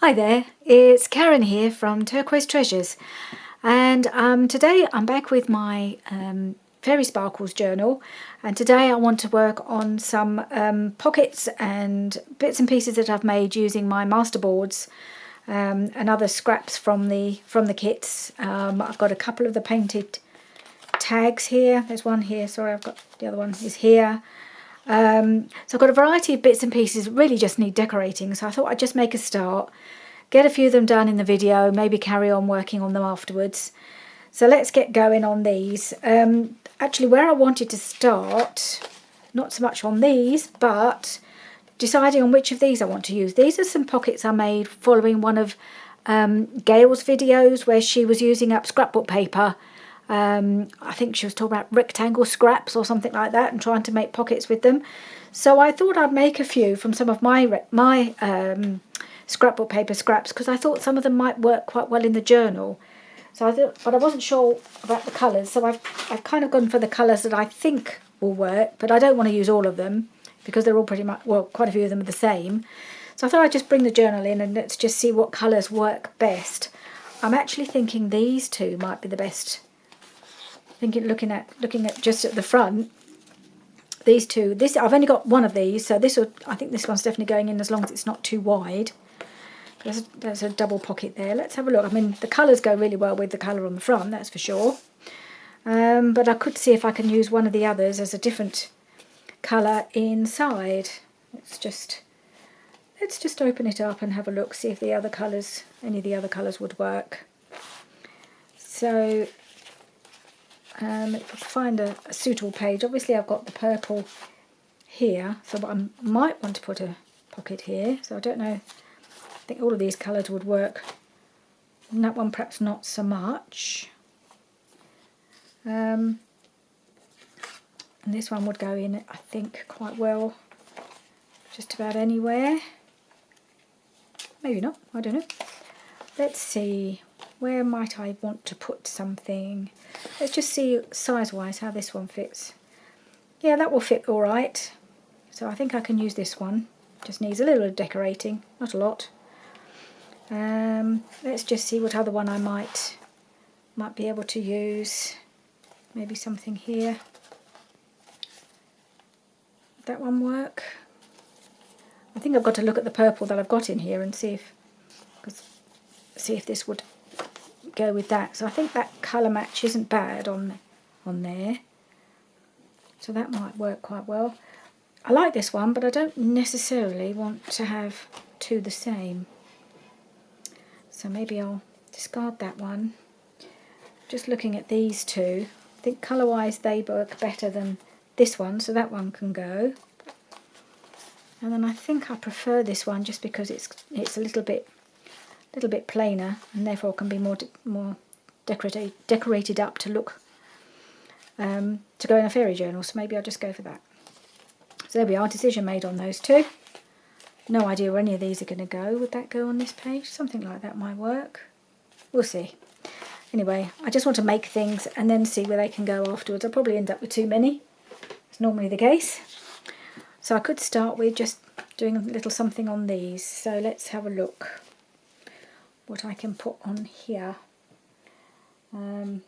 Hi there, it's Karen here from Turquoise Treasures, and today I'm back with my Fairy Sparkles journal, and today I want to work on some pockets and bits and pieces that I've made using my masterboards and other scraps from the kits. I've got a couple of the painted tags here. There's one here, sorry, I've got the other one is here. So I've got a variety of bits and pieces that really just need decorating, so I thought I'd just make a start, get a few of them done in the video, maybe carry on working on them afterwards. So let's get going on these. Actually, where I wanted to start, not so much on these, but deciding on which of these I want to use. These are some pockets I made following one of Gail's videos where she was using up scrapbook paper. I think she was talking about rectangle scraps or something like that and trying to make pockets with them. So I thought I'd make a few from some of my scrapbook paper scraps, because I thought some of them might work quite well in the journal. So I thought, but I wasn't sure about the colours, so I've kind of gone for the colours that I think will work, but I don't want to use all of them because they're all pretty much, well, quite a few of them are the same. So I thought I'd just bring the journal in and let's just see what colours work best. I'm actually thinking these two might be the best. Looking at just at the front, these two. I've only got one of these, so I think this one's definitely going in as long as it's not too wide. There's a double pocket there. Let's have a look. I mean, the colours go really well with the colour on the front, that's for sure. But I could see if I can use one of the others as a different colour inside. Let's just open it up and have a look, see if any of the other colours would work. So if I find a suitable page, obviously I've got the purple here, so I might want to put a pocket here. So I don't know. I think all of these colours would work. And that one perhaps not so much. And this one would go in, I think, quite well just about anywhere. Maybe not, I don't know. Let's see, where might I want to put something? Let's just see size-wise how this one fits. Yeah, that will fit all right. So I think I can use this one. Just needs a little bit of decorating, not a lot. Let's just see what other one I might be able to use. Maybe something here. Would that one work? I think I've got to look at the purple that I've got in here and see if this would go with that. So I think that colour match isn't bad on there. So that might work quite well. I like this one, but I don't necessarily want to have two the same. So maybe I'll discard that one. Just looking at these two, I think colour-wise they work better than this one, so that one can go. And then I think I prefer this one just because it's a little bit plainer and therefore can be more decorated up to look to go in a fairy journal. So maybe I'll just go for that. So there we are, decision made on those two. No idea where any of these are going to go. Would that go on this page? Something like that might work. We'll see. Anyway, I just want to make things and then see where they can go afterwards. I'll probably end up with too many. It's normally the case. So I could start with just doing a little something on these. So let's have a look what I can put on here. I'm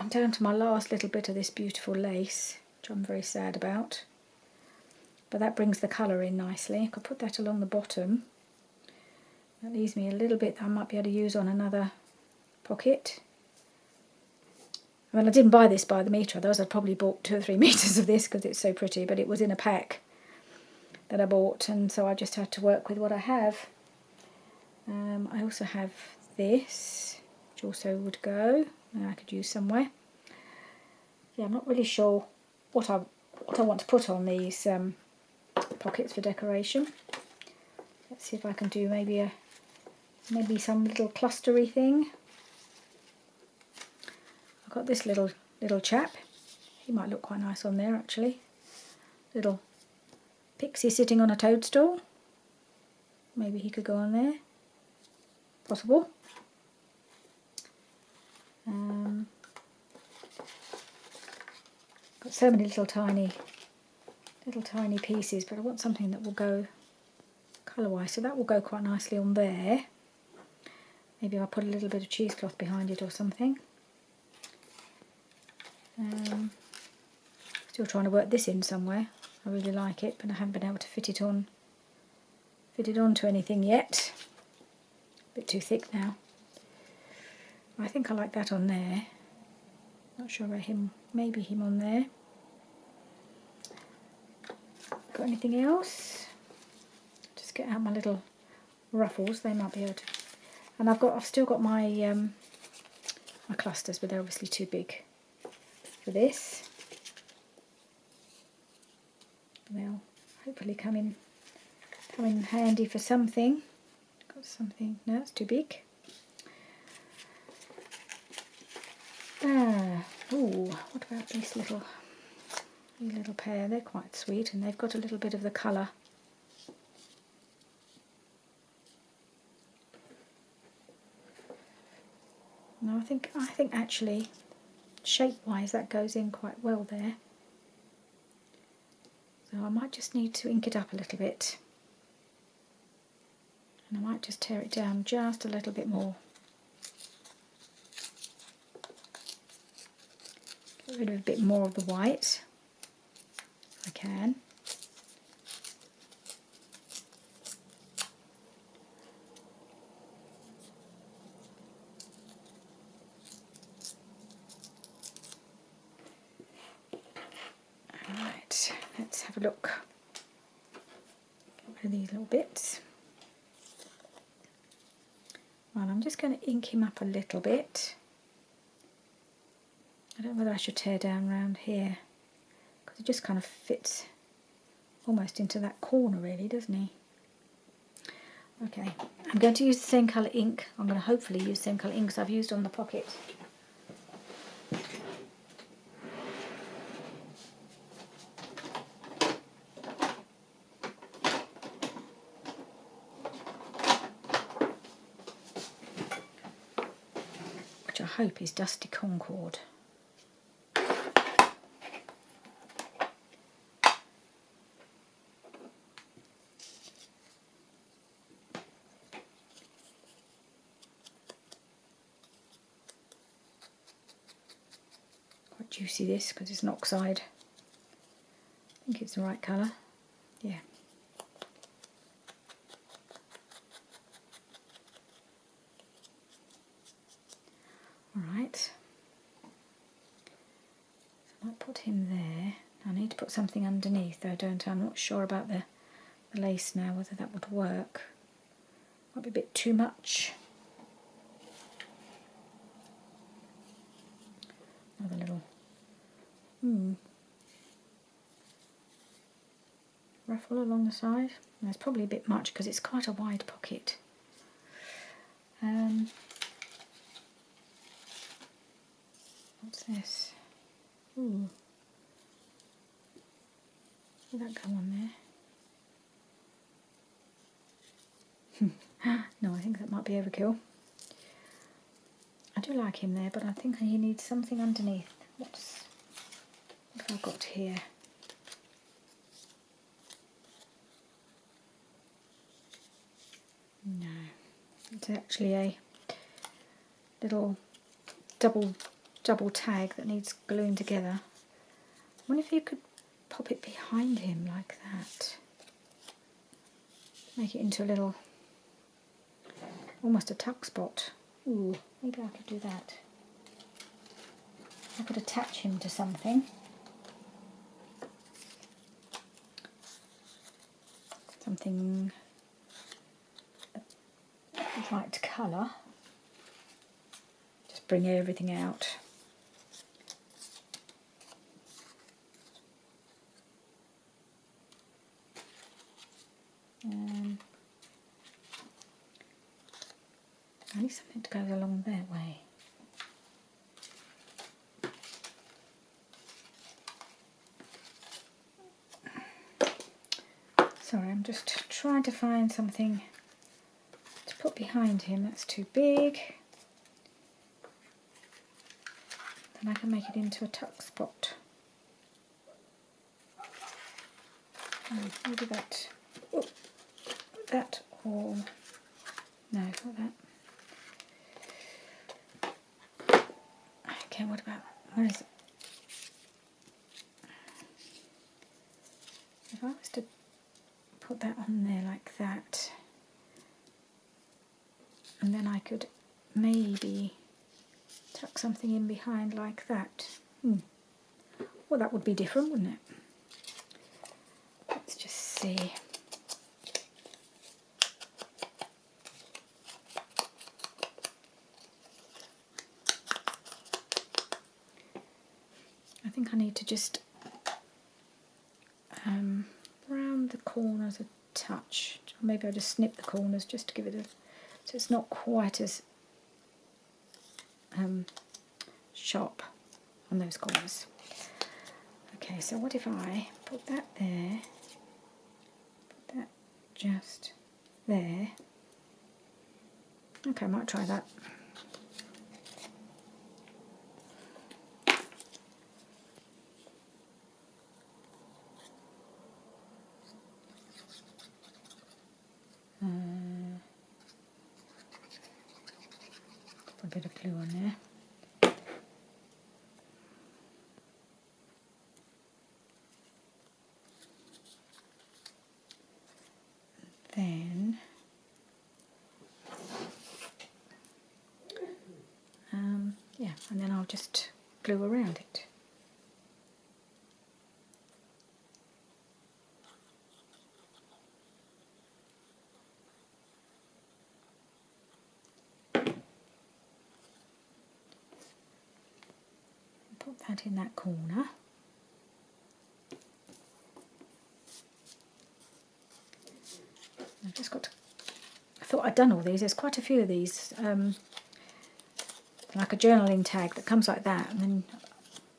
down to my last little bit of this beautiful lace, which I'm very sad about. But that brings the colour in nicely. I could put that along the bottom. That leaves me a little bit that I might be able to use on another pocket. I mean, I didn't buy this by the metre, otherwise I'd probably bought 2 or 3 metres of this because it's so pretty, but it was in a pack that I bought, and so I just had to work with what I have. I also have this, which also would go, and I could use somewhere. Yeah, I'm not really sure what I want to put on these pockets for decoration. Let's see if I can do maybe some little clustery thing. I've got this little chap. He might look quite nice on there actually. Little pixie sitting on a toadstool. Maybe he could go on there. Possible. Got so many little tiny pieces, but I want something that will go colour-wise, so that will go quite nicely on there. Maybe I'll put a little bit of cheesecloth behind it or something. Still trying to work this in somewhere. I really like it, but I haven't been able to fit it onto anything yet. A bit too thick now. I think I like that on there. Not sure about him. Maybe him on there. Got anything else? Just get out my little ruffles. They might be able to. And I've still got my my clusters, but they're obviously too big for this. They'll hopefully come in handy for something. Got something. No, it's too big. Ooh, what about these little pair? They're quite sweet, and they've got a little bit of the colour. No, I think actually, shape-wise, that goes in quite well there. So I might just need to ink it up a little bit, and I might just tear it down just a little bit more. Get rid of a bit more of the white, if I can. Alright, let's have a look. Get rid of these little bits. Well, I'm just going to ink him up a little bit. I don't know whether I should tear down around here, because it just kind of fits almost into that corner really, doesn't he? Okay, I'm going to use the same colour ink. I'm going to hopefully use the same colour ink as I've used on the pocket. Which I hope is Dusty Concord. Juicy this because it's an oxide. I think it's the right colour. Yeah. Alright. So I might put him there. I need to put something underneath though, don't I? I'm not sure about the lace now, whether that would work. Might be a bit too much. Another little ruffle along the side. That's probably a bit much because it's quite a wide pocket. What's this? Ooh. Will that go on there? No, I think that might be overkill. I do like him there, but I think he needs something underneath. What have I got here? No, it's actually a little double tag that needs gluing together. I wonder if you could pop it behind him like that. Make it into a little, almost a tuck spot. Ooh, maybe I could do that. I could attach him to something. Something the right colour. Just bring everything out. I need something to go along that way. Sorry, I'm just trying to find something to put behind him that's too big. Then I can make it into a tuck spot. Maybe that. Oh, that or no, not that. what about, where is it? If I was to put that on there like that, and then I could maybe tuck something in behind like that. Well, that would be different, wouldn't it? Let's just see. I think I need to just round the corners a touch. Or maybe I'll just snip the corners just to give it a, so it's not quite as sharp on those corners. Okay, so what if I put that there, put that just there. Okay, I might try that. Put a bit of glue on there. Then yeah, and then I'll just glue around it. Put that in that corner. I've just got to, I thought I'd done all these. There's quite a few of these, like a journaling tag that comes like that, and then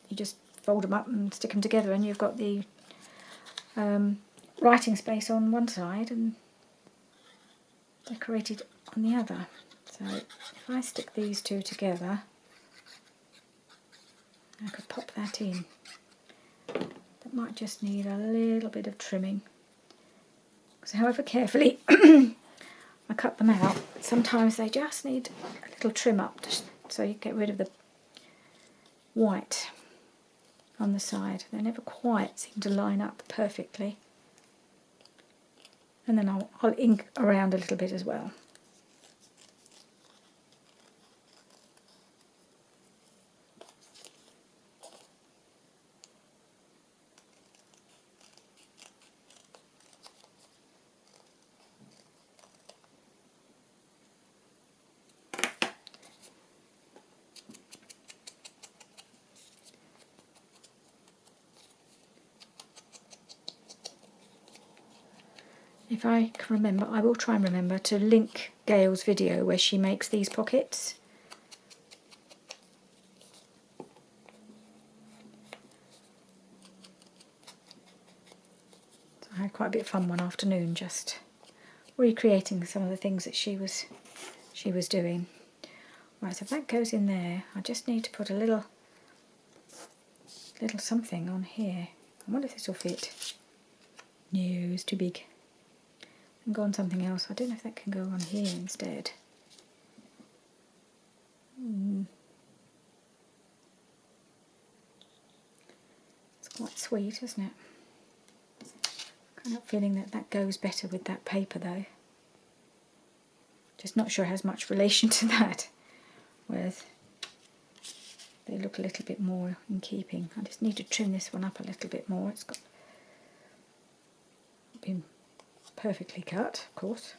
you just fold them up and stick them together, and you've got the writing space on one side and decorated on the other. So if I stick these two together, I could pop that in. That might just need a little bit of trimming. So however carefully I cut them out, sometimes they just need a little trim up, so you get rid of the white on the side. They never quite seem to line up perfectly. And then I'll ink around a little bit as well. If I can remember, I will try and remember to link Gail's video where she makes these pockets. So I had quite a bit of fun one afternoon just recreating some of the things that she was doing. Right, so if that goes in there, I just need to put a little something on here. I wonder if this will fit. No, it's too big. And go on something else. I don't know if that can go on here instead. It's quite sweet, isn't it? Kind of feeling that that goes better with that paper though. Just not sure it has much relation to that. Whereas they look a little bit more in keeping. I just need to trim this one up a little bit more. It's got been perfectly cut, of course.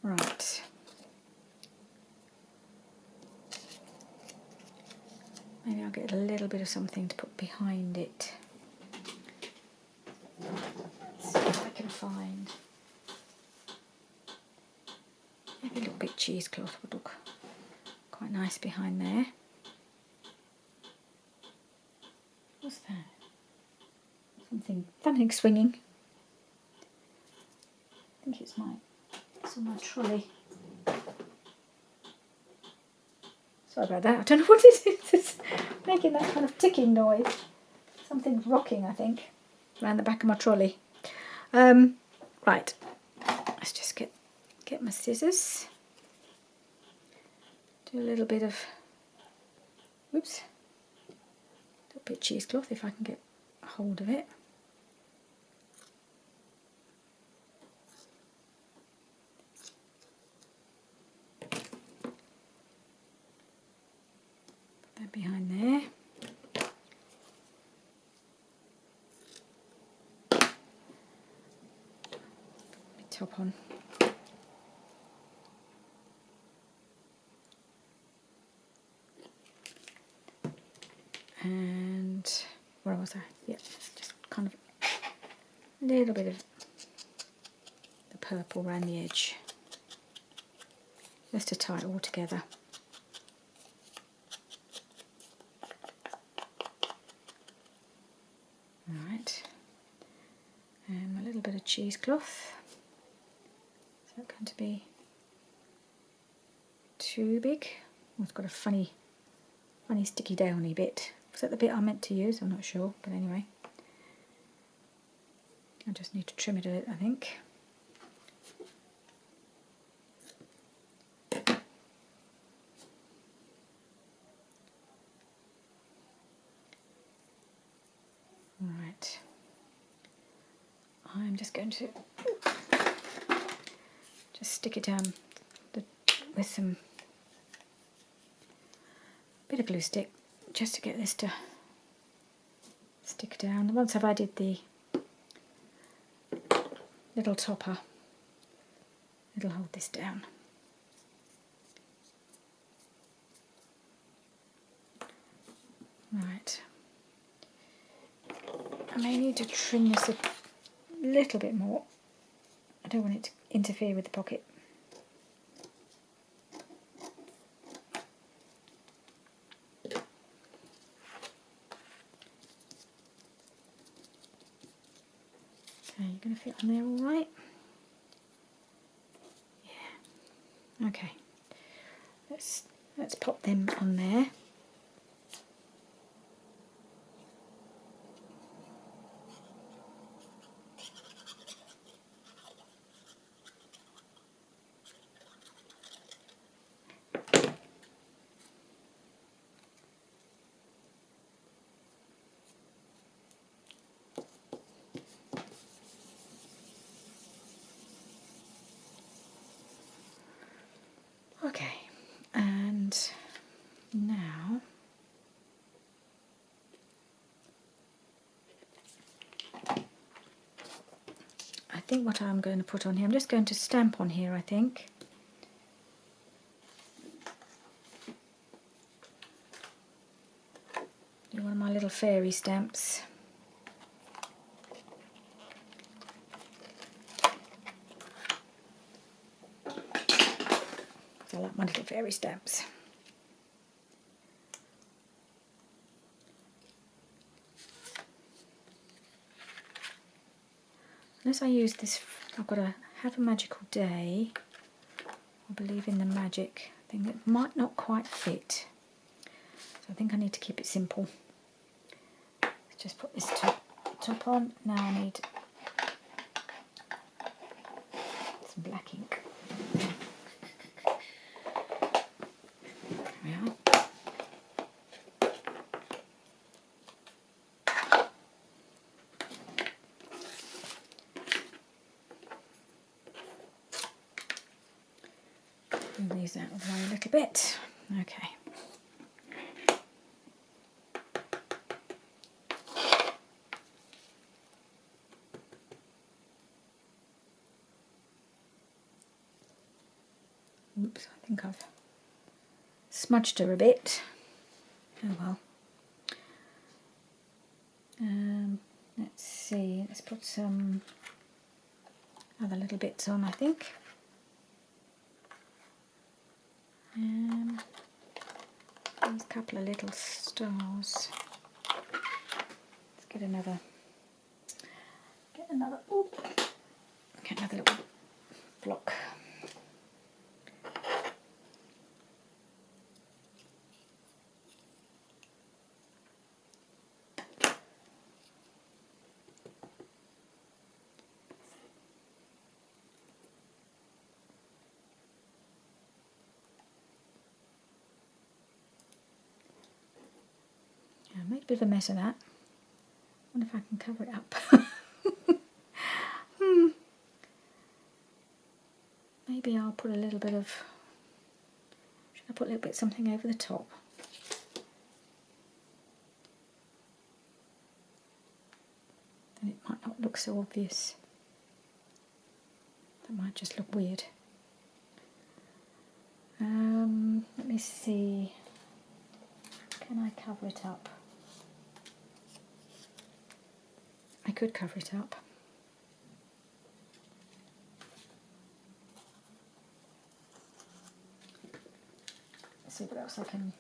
Right. Maybe I'll get a little bit of something to put behind it. Let's see if I can find. Maybe a little bit cheesecloth would look quite nice behind there. What's that? Something swinging. I think it's on my trolley. Sorry about that. I don't know what it is. It's making that kind of ticking noise. Something's rocking, I think, around the back of my trolley. Right. Let's just get my scissors. do a little bit of, oops, a little bit of cheesecloth if I can get a hold of it. Put that behind there. Top on. And where was I? Yeah, just kind of a little bit of the purple around the edge, just to tie it all together. Right, and a little bit of cheesecloth. Is that going to be too big? Oh, it's got a funny sticky downy bit. Was that the bit I meant to use? I'm not sure, but anyway. I just need to trim it a bit, I think. Right. I'm just going to just stick it down with some bit of glue stick just to get this to stick down. Once I've added the little topper, it'll hold this down. Right. I may need to trim this a little bit more. I don't want it to interfere with the pocket. Okay, you're going to fit on there all right? Yeah. Okay. Let's pop them on there. Okay, and now I think what I'm going to put on here, I'm just going to stamp on here, I think. Do one of my little fairy stamps. I like my little fairy stamps. Unless I use this, I've got to have a magical day. I believe in the magic thing that might not quite fit. So I think I need to keep it simple. Let's just put this top on. Now I need some black ink. There we are. Move these out of the way a little bit. Okay. Oops, I think I've smudged her a bit. Oh well. Let's see, let's put some other little bits on, I think. There's a couple of little stars. Let's get another little block. I made a bit of a mess of that. I wonder if I can cover it up. Maybe I'll put a little bit of, should I put a little bit something over the top? Then it might not look so obvious. That might just look weird. Let me see. Can I cover it up? I could cover it up. Let's see what else I can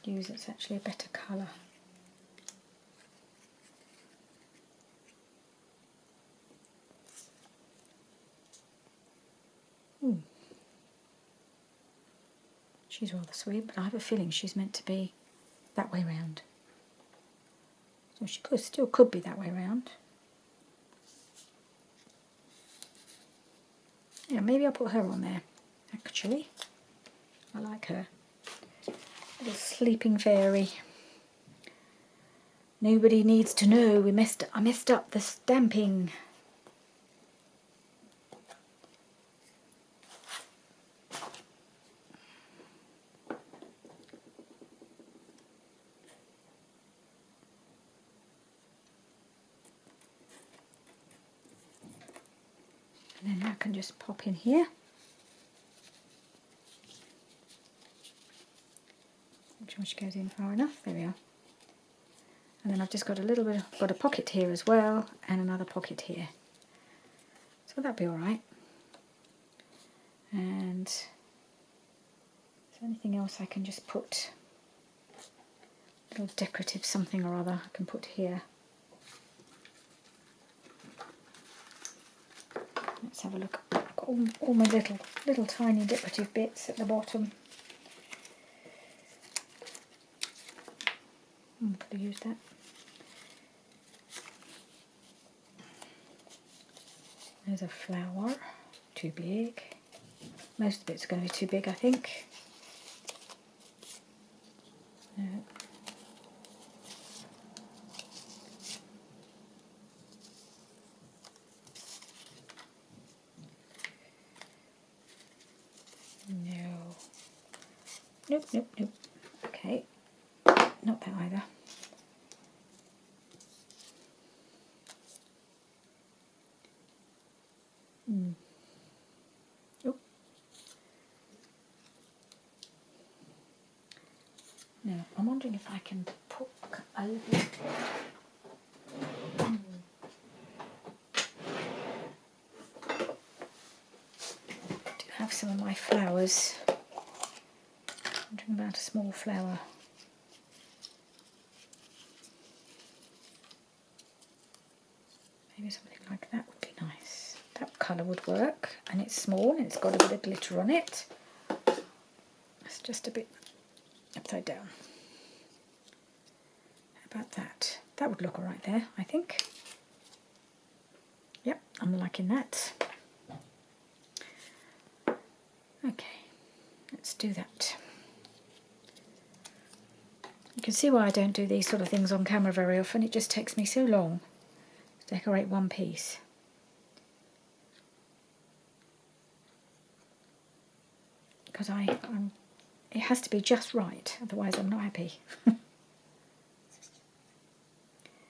use. It's actually a better colour. She's rather sweet, but I have a feeling she's meant to be that way round. So she still could be that way round. Yeah, maybe I'll put her on there, actually. I like her. Little sleeping fairy. Nobody needs to know I messed up the stamping. And then I can just pop in here. Make sure she goes in far enough. There we are. And then I've just got a little bit, got a pocket here as well, and another pocket here. So that'll be all right. And is there anything else I can just put? A little decorative something or other I can put here. Let's have a look. I've got all my little tiny decorative bits at the bottom. Could have used that. There's a flower, too big. Most of it's going to be too big, I think. No. Nope. Okay, not that either. Oh. Now, I'm wondering if I can put a little... to have some of my flowers. I'm wondering about a small flower. Maybe something like that would be nice. That colour would work, and it's small and it's got a bit of glitter on it. It's just a bit upside down. How about that? That would look alright there, I think. Yep, I'm liking that. Okay, let's do that. You can see why I don't do these sort of things on camera very often. It just takes me so long to decorate one piece. Because it has to be just right, otherwise I'm not happy.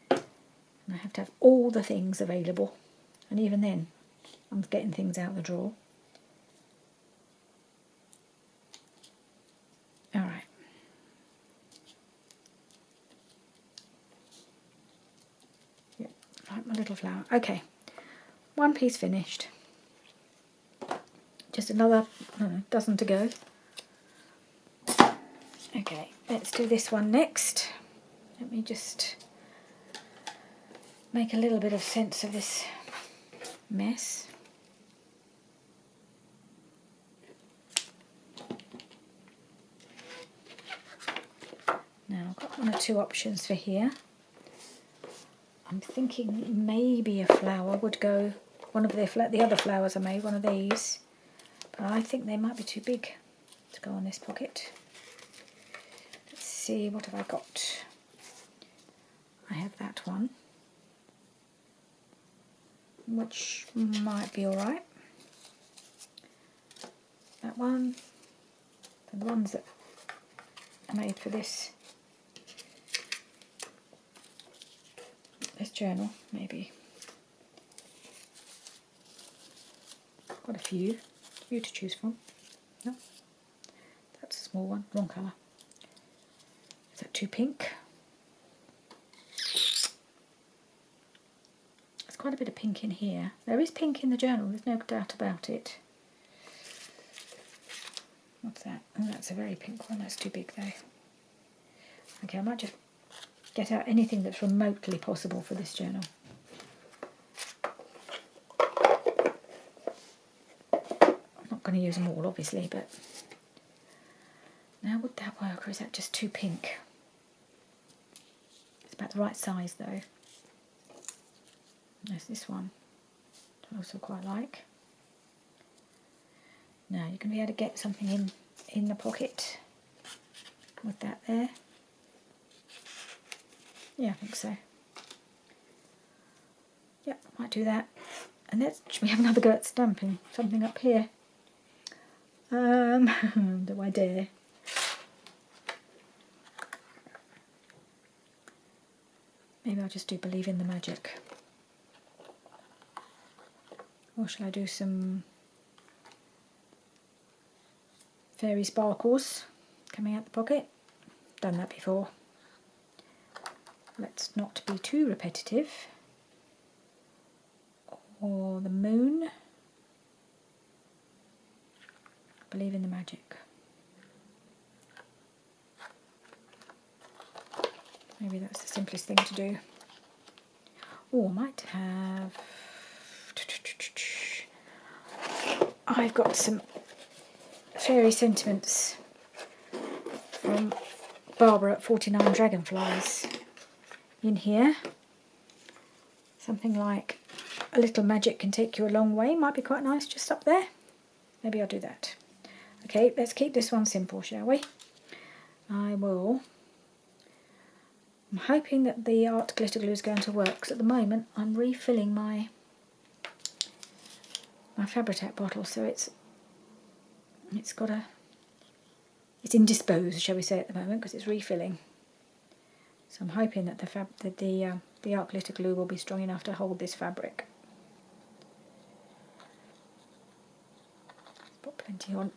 And I have to have all the things available, and even then I'm getting things out of the drawer. Alright. Yep, like my little flower. Okay, one piece finished. Just another, I don't know, dozen to go. Okay, let's do this one next. Let me just make a little bit of sense of this mess. Now I've got one or two options for here. I'm thinking maybe a flower would go, one of the other flowers I made, one of these. But I think they might be too big to go on this pocket. Let's see, what have I got? I have that one, which might be alright. That one, and the ones that are made for this journal, maybe. Got a few to choose from. No, that's a small one, wrong colour. Is that too pink? There's quite a bit of pink in here. There is pink in the journal, there's no doubt about it. What's that? Oh, that's a very pink one. That's too big though. Okay, I might just get out anything that's remotely possible for this journal. I'm not going to use them all, obviously, but now would that work, or is that just too pink? It's about the right size though. There's this one, which I also quite like. Now you're going to be able to get something in the pocket with that there. Yeah, I think so. Yep, might do that. And should we have another go at stamping something up here? Do I dare? Maybe I'll just do Believe in the Magic. Or shall I do some fairy sparkles coming out the pocket? Done that before. Let's not be too repetitive. Or the moon. Believe in the magic. Maybe that's the simplest thing to do. Oh, I might have... I've got some fairy sentiments from Barbara at 49 Dragonflies in here. Something like a little magic can take you a long way. Might be quite nice just up there. Maybe I'll do that. Okay, let's keep this one simple, shall we? I'm hoping that the art glitter glue is going to work, because at the moment I'm refilling my Fabri-Tac bottle, so it's indisposed, shall we say, at the moment, because it's refilling. So I'm hoping that the art glitter glue will be strong enough to hold this fabric. Put plenty on.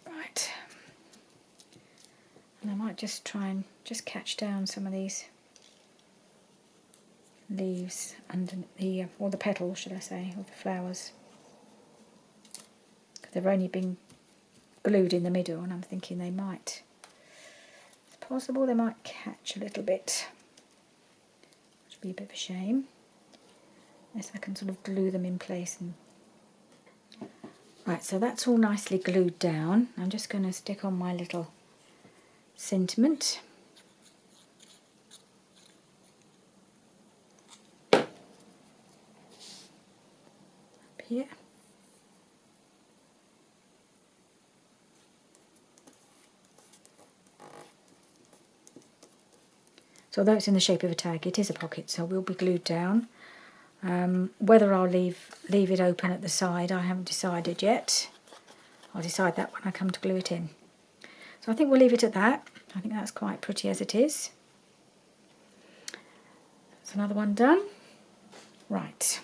Right. And I might just try and just catch down some of these leaves under or the petals, should I say, of the flowers. They've only been glued in the middle, and I'm thinking it's possible they might catch a little bit, which would be a bit of a shame, unless I can sort of glue them in place. Right, so that's all nicely glued down. I'm just going to stick on my little sentiment. Up here. So although it's in the shape of a tag, it is a pocket, so it will be glued down. Whether I'll leave it open at the side, I haven't decided yet. I'll decide that when I come to glue it in. So I think we'll leave it at that. I think that's quite pretty as it is. That's another one done. Right.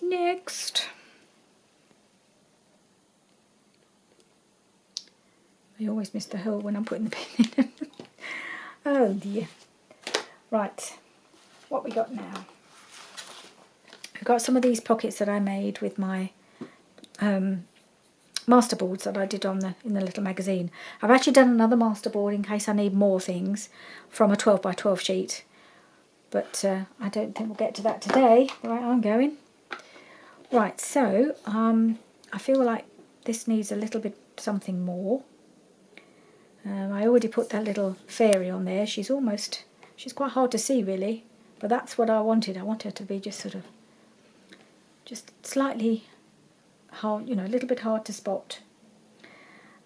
Next. I always miss the hole when I'm putting the pin in. Oh dear. Right. What we got now? I've got some of these pockets that I made with my masterboards that I did in the little magazine. I've actually done another masterboard in case I need more things from a 12 by 12 sheet, but I don't think we'll get to that today. Right, I'm going. Right, so I feel like this needs a little bit something more. I already put that little fairy on there. She's quite hard to see really, but that's what I wanted. I want her to be just sort of just slightly hard, you know, a little bit hard to spot.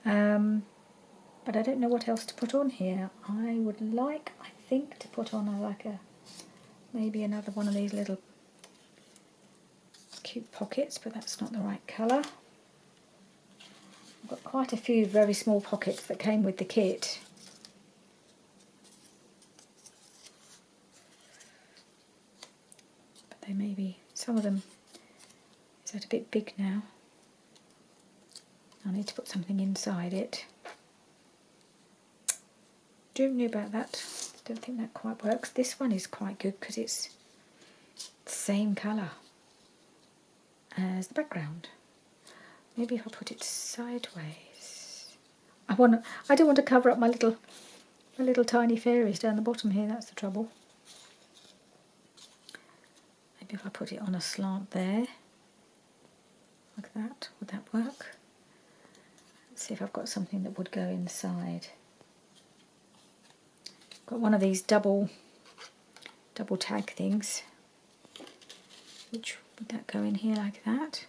But I don't know what else to put on here. I would like, I think, to put on maybe another one of these little cute pockets, but that's not the right colour. I've got quite a few very small pockets that came with the kit. But they may be, some of them, is that a bit big now? I need to put something inside it. Don't know about that. Don't think that quite works. This one is quite good because it's the same colour as the background. Maybe if I put it sideways. I don't want to cover up my little tiny fairies down the bottom here. That's the trouble. Maybe if I put it on a slant there, like that, would that work? Let's see if I've got something that would go inside. Got one of these double tag things. Which would that go in here like that?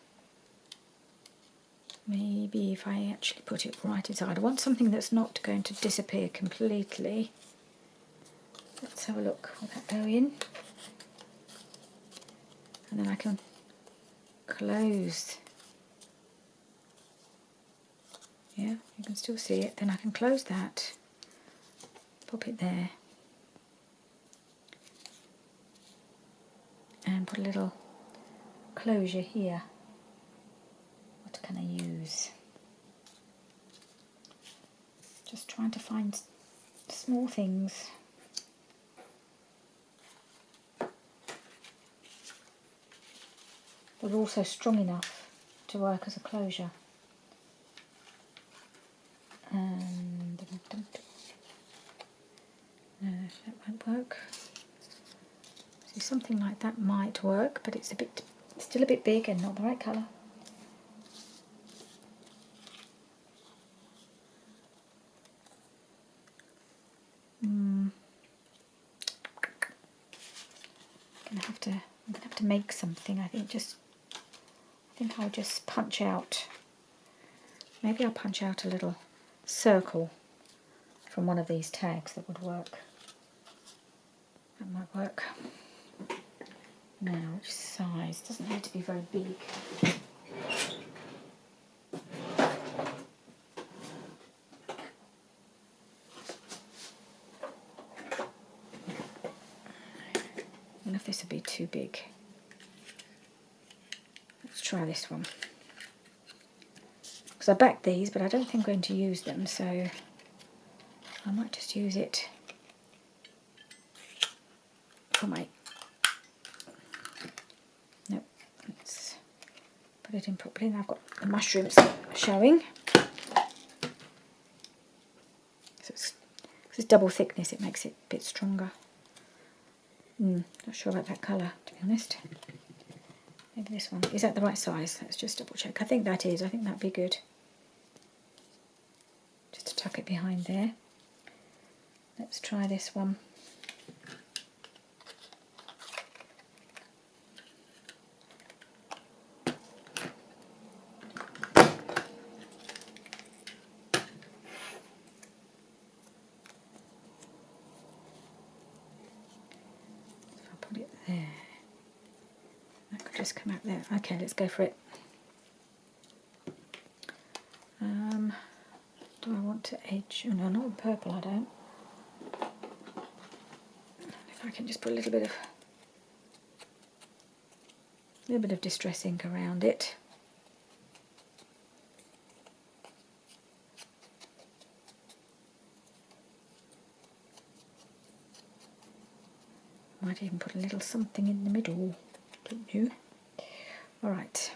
Maybe if I actually put it right inside. I want something that's not going to disappear completely. Let's have a look. Will that go in? And then I can close. Yeah, you can still see it. Then I can close that. Pop it there. And put a little closure here. What can I use? Just trying to find small things. But also strong enough to work as a closure. And no, that won't work. See, something like that might work, but it's still a bit big and not the right colour. I'm gonna have to make something. I think I'll just punch out. Maybe I'll punch out a little circle from one of these tags. That would work. That might work. Now, which size? Doesn't need to be very big. I don't know if this would be too big. Let's try this one. Because I backed these, but I don't think I'm going to use them, so I might just use it for my... Nope, let's put it in properly. Now I've got the mushrooms showing. So it's double thickness, it makes it a bit stronger. Not sure about that colour, to be honest. Maybe this one. Is that the right size? Let's just double check. I think that is. I think that'd be good. Just to tuck it behind there. Let's try this one. There. That could just come out there. Okay, let's go for it. Do I want to edge? Oh no, not with purple, I don't. If I can just put a little bit of distress ink around it. Might even put a little something in the middle, don't you? All right.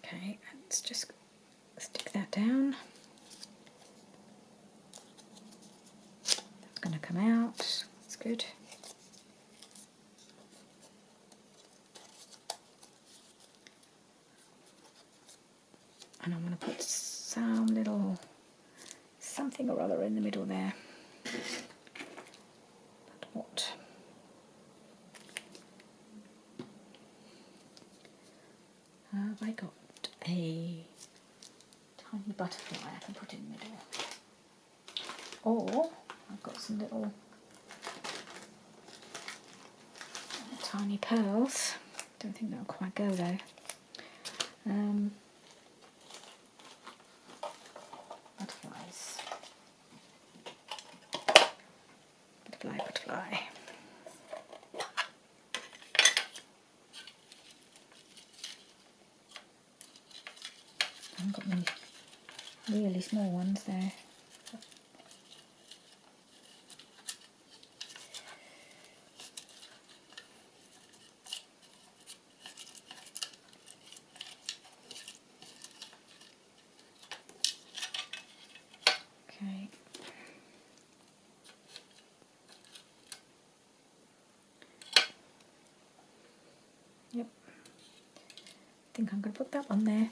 Okay, let's just stick that down. come out. That's good. And I'm going to put some little something or other in the middle there. But what? Have I got a tiny butterfly I can put in the middle? Or I've got some little tiny pearls. Don't think that'll quite go though. Butterflies. Butterfly, butterfly. I haven't got any really small ones there. Okay. Yep. I think I'm going to put that one there.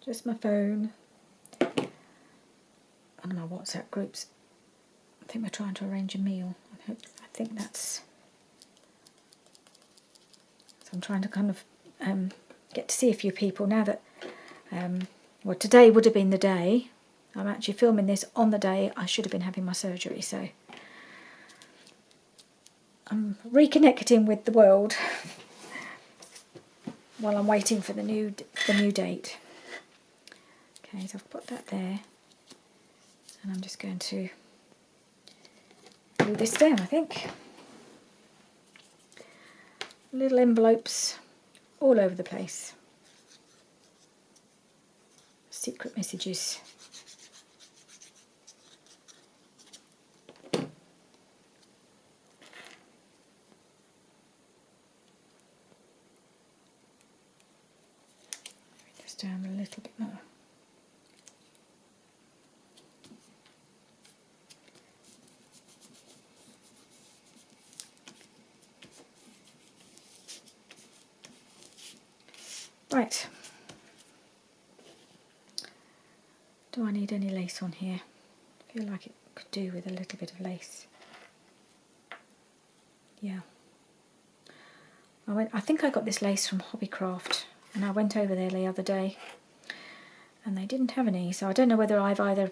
Just my phone and my WhatsApp groups. I think we're trying to arrange a meal. I think that's. So I'm trying to kind of get to see a few people now that. Well, today would have been the day. I'm actually filming this on the day I should have been having my surgery, so I'm reconnecting with the world while I'm waiting for the new date. Okay, so I've put that there, and I'm just going to glue this down, I think. Little envelopes all over the place. Secret messages. Put this down a little bit more. Right. Do I need any lace on here? I feel like it could do with a little bit of lace. Yeah. I think I got this lace from Hobbycraft, and I went over there the other day and they didn't have any, so I don't know whether I've either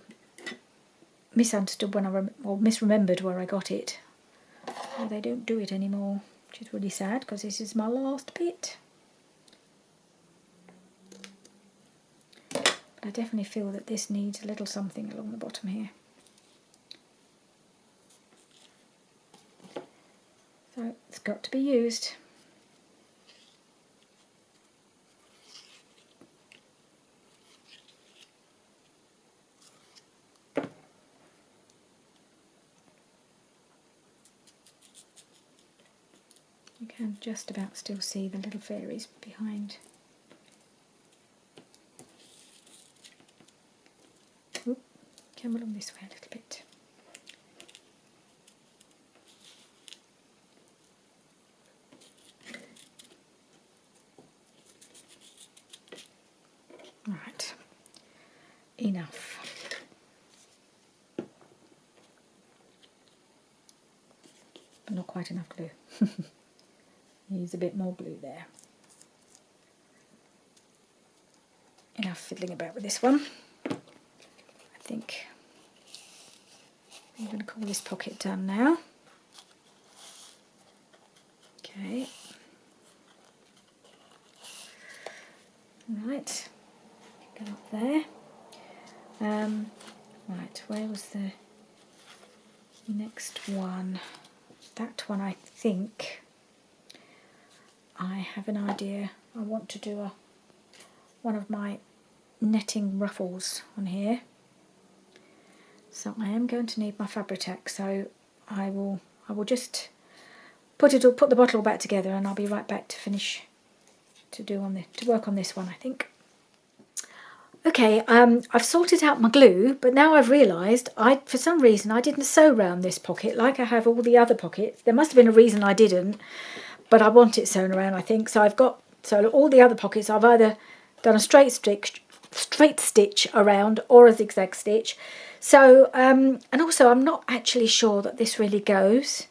misunderstood when or misremembered where I got it, or they don't do it anymore, which is really sad because this is my last bit. But I definitely feel that this needs a little something along the bottom here. So it's got to be used. You can just about still see the little fairies behind. Oop, come along this way a little bit. Right, enough. But not quite enough glue. Use a bit more glue there. Enough fiddling about with this one. I think I'm going to call this pocket done now. Okay. Right, go up there. Right, where was the next one? That one, I think I have an idea. I want to do one of my netting ruffles on here. So I am going to need my Fabri-Tac, so I will just put the bottle back together, and I'll be right back to work on this one, I think. Okay, I've sorted out my glue, but now I've realised for some reason I didn't sew round this pocket like I have all the other pockets. There must have been a reason I didn't, but I want it sewn around, I think. So all the other pockets I've either done a straight stitch around or a zigzag stitch. So and also I'm not actually sure that this really goes.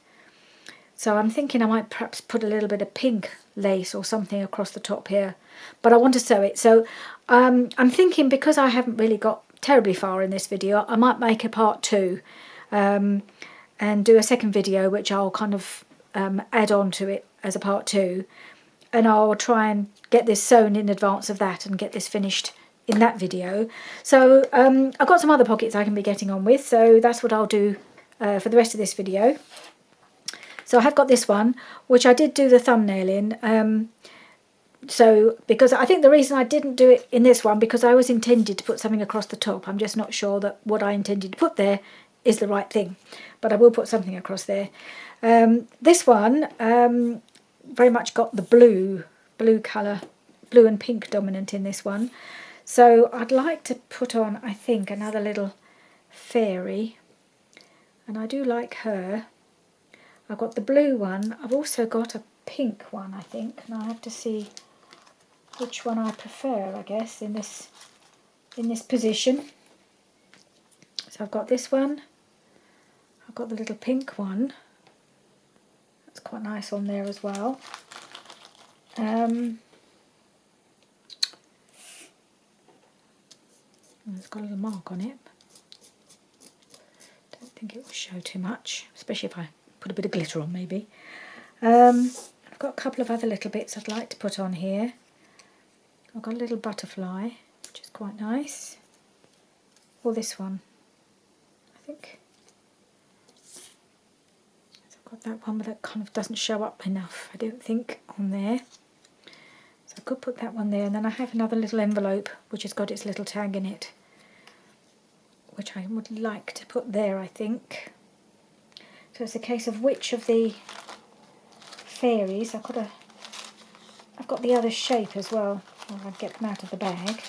So I'm thinking I might perhaps put a little bit of pink lace or something across the top here, but I want to sew it. So I'm thinking, because I haven't really got terribly far in this video, I might make a part 2 and do a second video which I'll kind of add on to it as a part 2, and I'll try and get this sewn in advance of that and get this finished in that video. So I've got some other pockets I can be getting on with, so that's what I'll do for the rest of this video. So I have got this one, which I did do the thumbnail in. So because I think the reason I didn't do it in this one, because I always intended to put something across the top. I'm just not sure that what I intended to put there is the right thing, but I will put something across there. This one very much got the blue colour, blue and pink dominant in this one. So I'd like to put on, I think, another little fairy, and I do like her. I've got the blue one. I've also got a pink one, I think, and I have to see which one I prefer, I guess, in this position. So I've got this one. I've got the little pink one. That's quite nice on there as well. It's got a little mark on it. Don't think it will show too much, especially if I put a bit of glitter on, maybe. I've got a couple of other little bits I'd like to put on here. I've got a little butterfly, which is quite nice. Or this one, I think. So I've got that one, but that kind of doesn't show up enough, I don't think, on there. So I could put that one there, and then I have another little envelope which has got its little tag in it, which I would like to put there, I think. So it's a case of which of the fairies. I've got the other shape as well, or I'd get them out of the bag.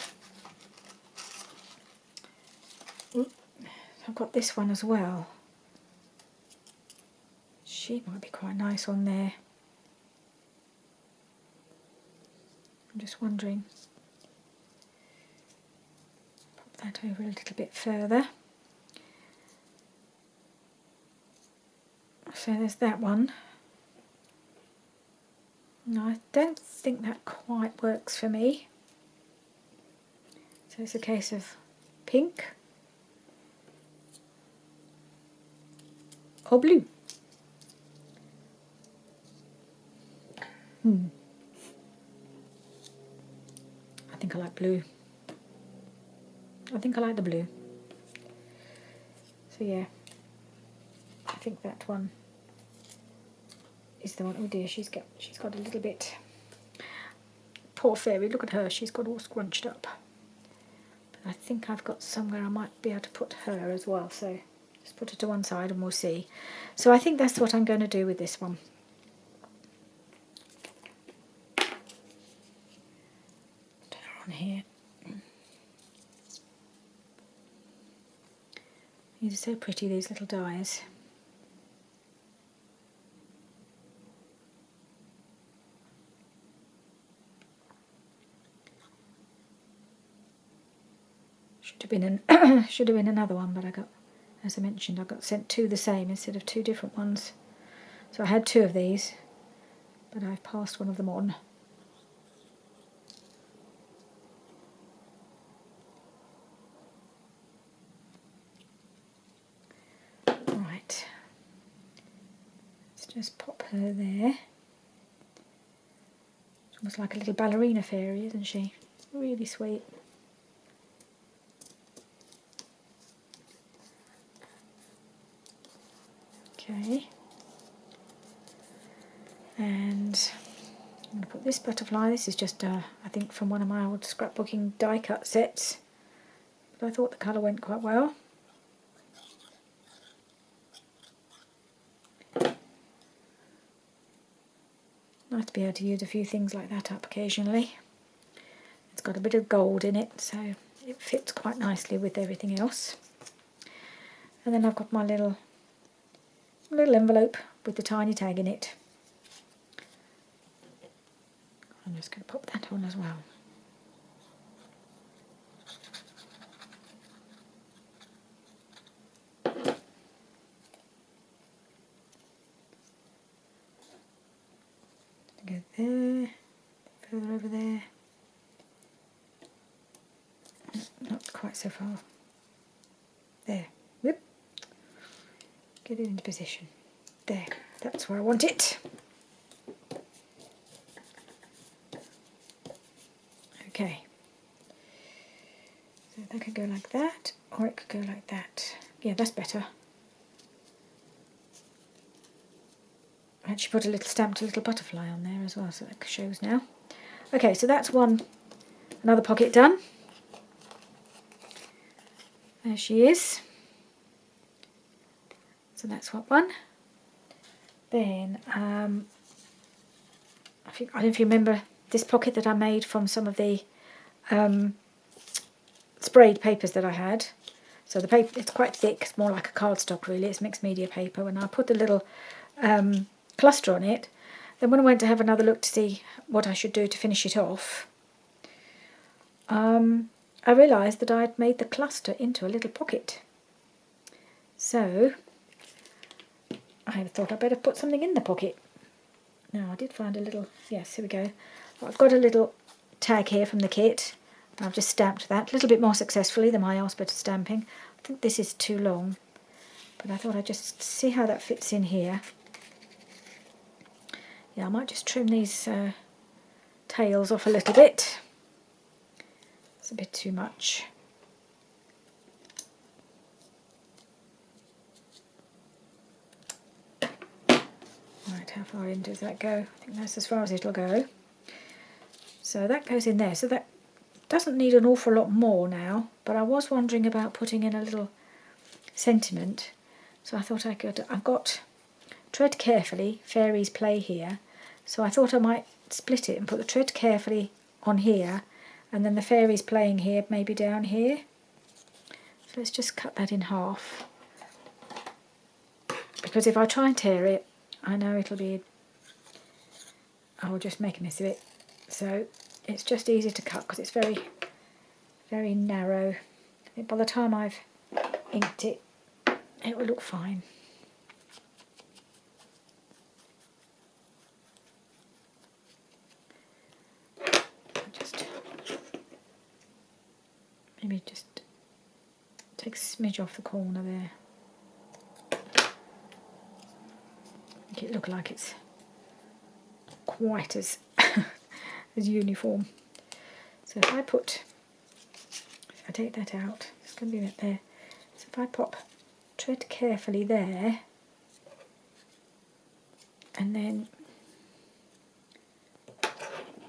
I've got this one as well. She might be quite nice on there. I'm just wondering. Pop that over a little bit further. So there's that one. No, I don't think that quite works for me. So it's a case of pink or blue. I think I like blue. I think I like the blue. So yeah, I think that one is the one. Oh dear, she's got a little bit. Poor fairy, look at her. She's got all scrunched up. But I think I've got somewhere I might be able to put her as well. So just put her to one side and we'll see. So I think that's what I'm going to do with this one. Put her on here. These are so pretty, these little dies. Should have been another one, but I got, as I mentioned, I got sent two the same instead of two different ones. So I had two of these, but I've passed one of them on. Right, let's just pop her there. It's almost like a little ballerina fairy, isn't she? Really sweet. Okay, and I'm going to put this butterfly. This is just, I think, from one of my old scrapbooking die cut sets, but I thought the colour went quite well. Nice to be able to use a few things like that up occasionally. It's got a bit of gold in it, so it fits quite nicely with everything else. And then I've got my little envelope with the tiny tag in it. I'm just going to pop that on as well. Go there, further over there. Not quite so far. There. Whoop. Get it into position. There. That's where I want it. Okay. So that could go like that, or it could go like that. Yeah, that's better. I actually put a little stamped little butterfly on there as well, so that shows now. Okay, so that's another pocket done. There she is. So that's one. Then I don't know if you remember this pocket that I made from some of the sprayed papers that I had. So the paper, it's quite thick, it's more like a cardstock really, it's mixed media paper. When I put the little cluster on it, then when I went to have another look to see what I should do to finish it off, I realised that I'd made the cluster into a little pocket. So I thought I'd better put something in the pocket. Now I did find a little, yes, here we go. I've got a little tag here from the kit. I've just stamped that a little bit more successfully than my Alphabet stamping. I think this is too long, but I thought I'd just see how that fits in here. Yeah, I might just trim these tails off a little bit. It's a bit too much. Right, how far in does that go? I think that's as far as it'll go. So that goes in there. So that doesn't need an awful lot more now, but I was wondering about putting in a little sentiment. So I thought I could, I've got Tread Carefully, Fairies Play here. So I thought I might split it and put the Tread Carefully on here, and then the fairies playing here, maybe down here. So let's just cut that in half. Because if I try and tear it, I know I'll just make a mess of it. So it's just easy to cut because it's very, very narrow. I think by the time I've inked it, it will look fine. Maybe just take a smidge off the corner there. Make it look like it's quite as as uniform. So if I take that out, it's going to be a bit there. So if I pop Tread Carefully there, and then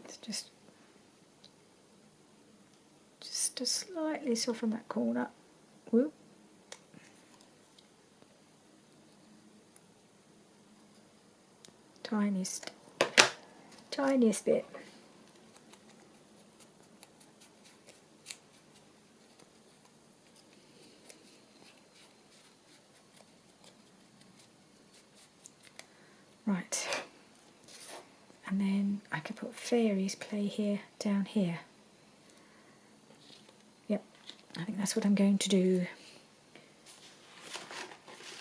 it's just to slightly soften that corner. Whoop. Tiniest bit. Right, and then I could put Fairies Play here, down here. Yep, I think that's what I'm going to do.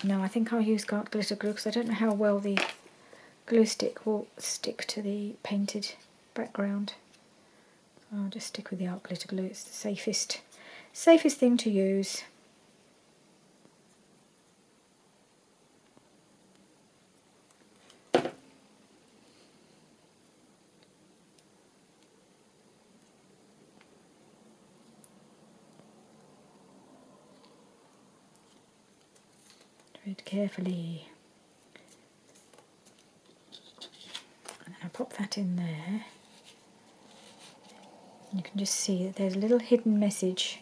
No, I think I'll use art glitter glue because I don't know how well the glue stick will stick to the painted background. I'll just stick with the art glitter glue, it's the safest thing to use. Tread carefully. And then I pop that in there. And you can just see that there's a little hidden message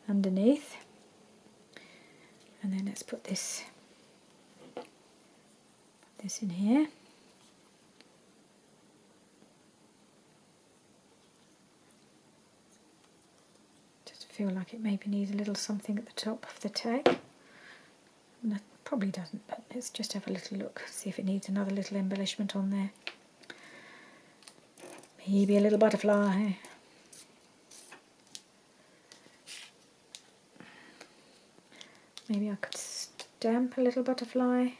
underneath. And then let's put this in here. feel like it maybe needs a little something at the top of the tag. No, probably doesn't, but let's just have a little look, see if it needs another little embellishment on there. Maybe a little butterfly. Maybe I could stamp a little butterfly.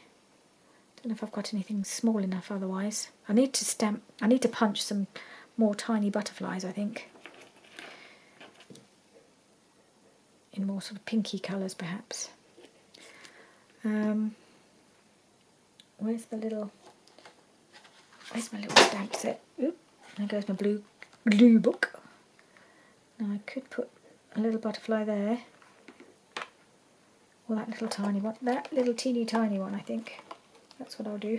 Don't know if I've got anything small enough otherwise. I need to punch some more tiny butterflies, I think. In more sort of pinky colours perhaps. Where's my little stamp set? Oop, there goes my blue glue book. Now I could put a little butterfly there. Or that little tiny one. That little teeny tiny one, I think. That's what I'll do.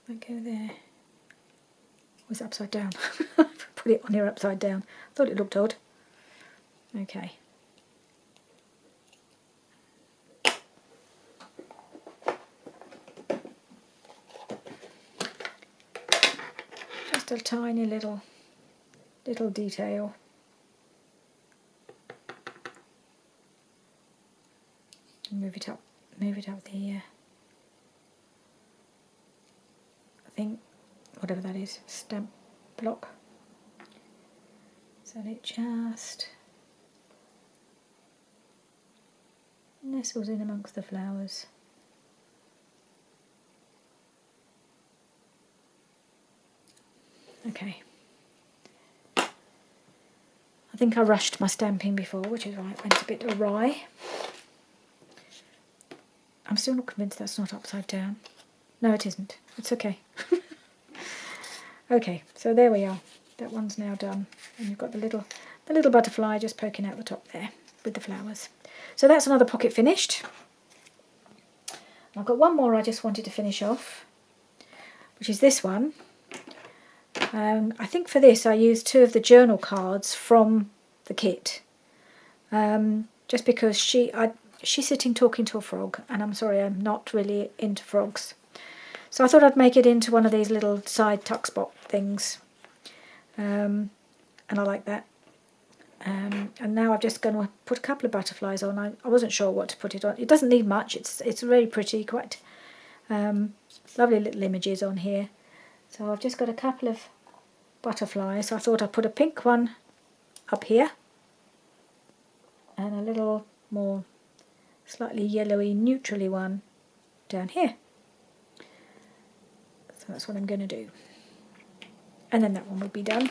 I go there. Oh, it's upside down. Put it on here upside down. Thought it looked odd. Okay. Just a tiny little detail. Move it up the thing, whatever that is, stamp block, so that it just nestles in amongst the flowers. Okay. I think I rushed my stamping before, which is why it went a bit awry. I'm still not convinced that's not upside down. No, it isn't. It's okay. Okay, so there we are. That one's now done. And you've got the little butterfly just poking out the top there with the flowers. So that's another pocket finished. I've got one more I just wanted to finish off, which is this one. I think for this I used 2 of the journal cards from the kit. Just because she's sitting talking to a frog, and I'm sorry, I'm not really into frogs. So I thought I'd make it into one of these little side tuck spot things. And I like that. And now I'm just going to put a couple of butterflies on. I wasn't sure what to put it on. It doesn't need much. It's very pretty, quite lovely little images on here. So I've just got a couple of butterflies. I thought I'd put a pink one up here and a little more slightly yellowy, neutrally one down here. So that's what I'm going to do. And then that one will be done.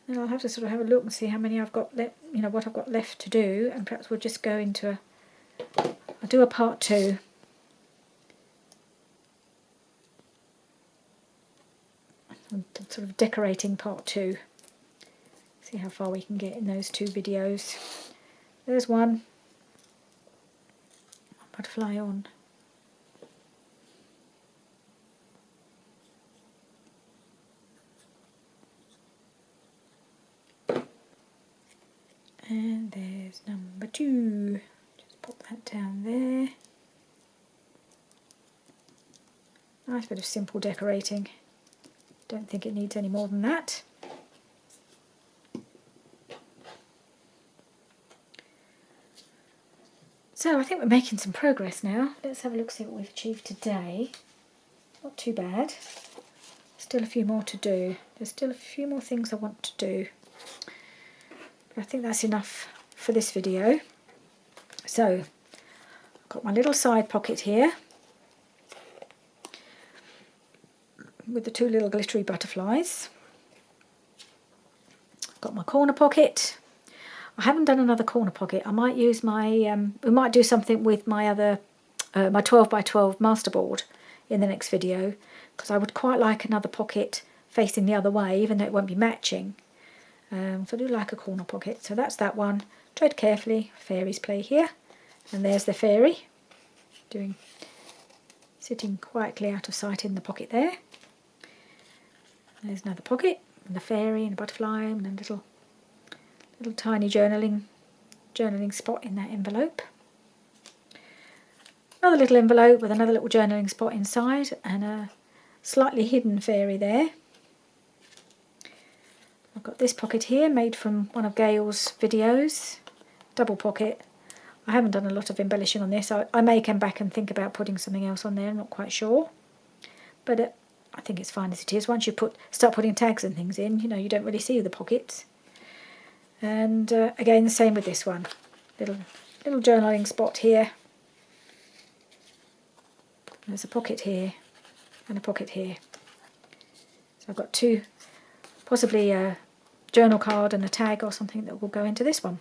And I'll have to sort of have a look and see how many I've got left, you know, what I've got left to do, and perhaps we'll just go into I'll do a part 2. I'm sort of decorating part 2. See how far we can get in those 2 videos. There's one. Butterfly on. And there's number 2. Just pop that down there. Nice bit of simple decorating. Don't think it needs any more than that. So I think we're making some progress now. Let's have a look, see what we've achieved today. Not too bad. Still a few more to do. There's still a few more things I want to do. I think that's enough for this video. So, I've got my little side pocket here with the 2 little glittery butterflies. I've got my corner pocket. I haven't done another corner pocket. I might use my, we might do something with my other, my 12x12 masterboard in the next video, because I would quite like another pocket facing the other way, even though it won't be matching. So I do like a corner pocket. So that's that one. Tread carefully, fairies play here. And there's the fairy, sitting quietly out of sight in the pocket there. There's another pocket, and the fairy and a butterfly and a little tiny journaling spot in that envelope. Another little envelope with another little journaling spot inside and a slightly hidden fairy there. I've got this pocket here made from one of Gail's videos, double pocket. I haven't done a lot of embellishing on this. I may come back and think about putting something else on there, I'm not quite sure. But I think it's fine as it is. Once you start putting tags and things in, you know, you don't really see the pockets. And again, the same with this one. Little journaling spot here. There's a pocket here and a pocket here. So I've got two, possibly a journal card and a tag or something that will go into this one.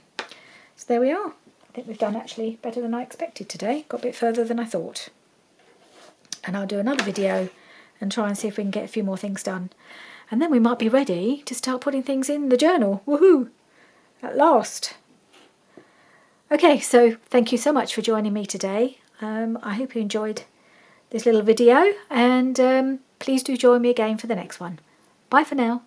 So there we are. I think we've done actually better than I expected today. Got a bit further than I thought. And I'll do another video and try and see if we can get a few more things done. And then we might be ready to start putting things in the journal. Woohoo! At last. Okay, so thank you so much for joining me today. I hope you enjoyed this little video, and please do join me again for the next one. Bye for now.